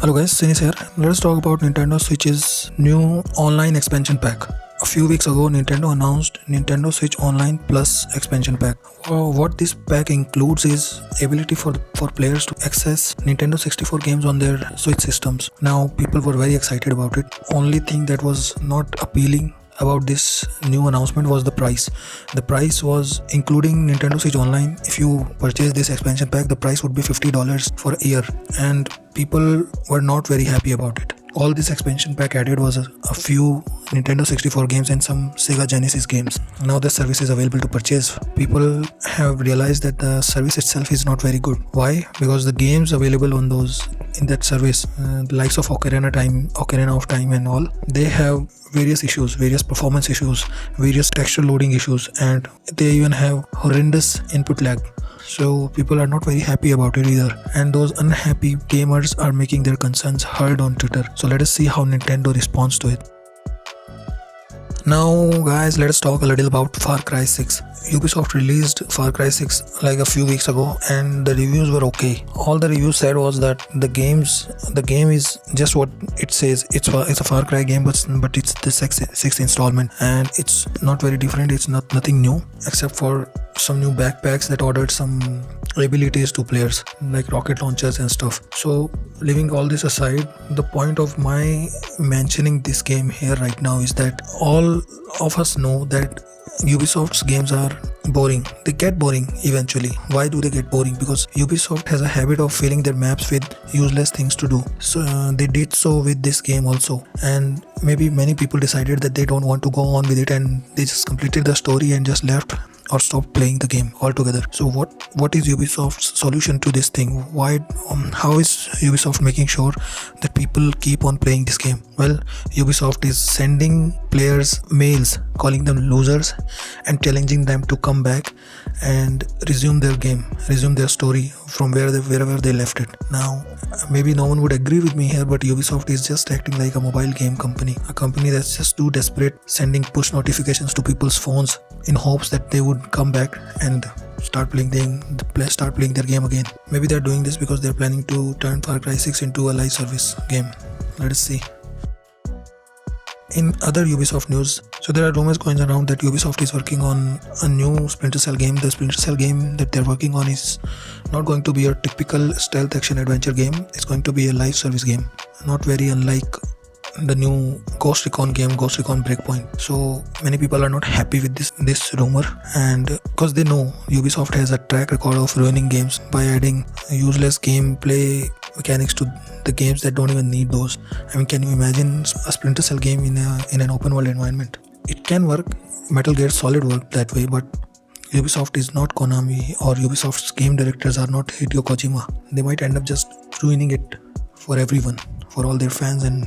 Hello guys, Sinis here. Let us talk about Nintendo Switch's new online expansion pack. A few weeks ago, Nintendo announced Nintendo Switch Online Plus expansion pack. What this pack includes is ability for players to access Nintendo 64 games on their Switch systems. Now, people were very excited about it. Only thing that was not appealing about this new announcement was the price. The price was including Nintendo Switch Online. If you purchase this expansion pack, the price would be $50 for a year, and people were not very happy about it. All this expansion pack added was a few Nintendo 64 games and some Sega Genesis games. Now the service is available to purchase. People have realized that the service itself is not very good. Why? Because the games available in that service, the likes of Ocarina of Time and all, they have various issues, various performance issues, various texture loading issues, and they even have horrendous input lag. So people are not very happy about it either, and those unhappy gamers are making their concerns heard on Twitter. So let us see how Nintendo responds to it. Now guys, let us talk a little about Far Cry 6. Ubisoft released Far Cry 6 like a few weeks ago, and the reviews were okay. All the reviews said was that the game is just what it says. It's a Far Cry game, but it's the sixth installment, and it's not very different. It's nothing new except for some new backpacks that ordered some abilities to players like rocket launchers and stuff. So leaving all this aside, the point of my mentioning this game here right now is that all of us know that Ubisoft's games are boring. They get boring eventually. Why do they get boring? Because Ubisoft has a habit of filling their maps with useless things to do. So they did so with this game also, and maybe many people decided that they don't want to go on with it, and they just completed the story and just left or stop playing the game altogether. So what is Ubisoft's solution to this thing? How is Ubisoft making sure that people keep on playing this game? Well, Ubisoft is sending players mails calling them losers and challenging them to come back and resume their story from wherever they left it. Now, maybe no one would agree with me here, but Ubisoft is just acting like a mobile game company, a company that's just too desperate, sending push notifications to people's phones in hopes that they would come back and start playing their game again. Maybe they're doing this because they're planning to turn Far Cry 6 into a live service game. Let us see. In other Ubisoft news, so there are rumors going around that Ubisoft is working on a new Splinter Cell game. The Splinter Cell game that they're working on is not going to be a typical stealth action adventure game. It's going to be a live service game, not very unlike the new Ghost Recon game, Ghost Recon Breakpoint. So many people are not happy with this rumor, and because they know Ubisoft has a track record of ruining games by adding useless gameplay mechanics to the games that don't even need those. I mean, can you imagine a Splinter Cell game in an open world environment? It can work. Metal Gear Solid worked that way, but Ubisoft is not Konami, or Ubisoft's game directors are not Hideo Kojima. They might end up just ruining it for everyone, for all their fans, and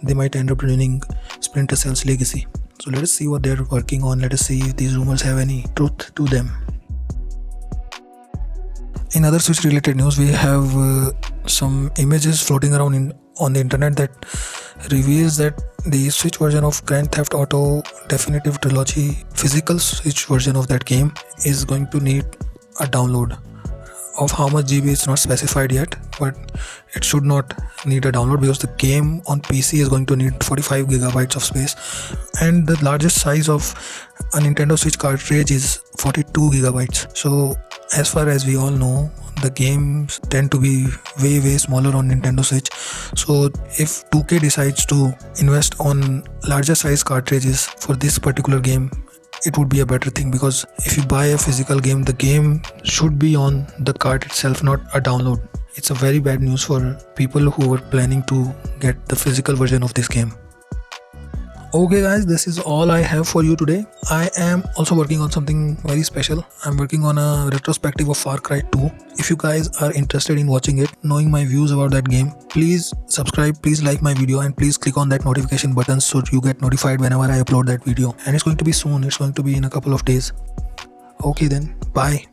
they might end up ruining Splinter Cell's legacy. So let us see what they're working on. Let us see if these rumors have any truth to them. In other Switch related news, we have some images floating around on the internet that reveals that the Switch version of Grand Theft Auto Definitive Trilogy Physical Switch version of that game is going to need a download. Of how much GB it's not specified yet, but it should not need a download because the game on PC is going to need 45 gigabytes of space, and the largest size of a Nintendo Switch cartridge is 42 gigabytes. So as far as we all know, the games tend to be way smaller on Nintendo Switch. So if 2K decides to invest on larger size cartridges for this particular game, it would be a better thing, because if you buy a physical game, the game should be on the cart itself, not a download. It's a very bad news for people who were planning to get the physical version of this game. Okay guys, this is all I have for you today. I am also working on something very special. I'm working on a retrospective of Far Cry 2. If you guys are interested in watching it, knowing my views about that game, please subscribe, please like my video, and please click on that notification button so you get notified whenever I upload that video. And it's going to be soon. It's going to be in a couple of days. Okay then, bye.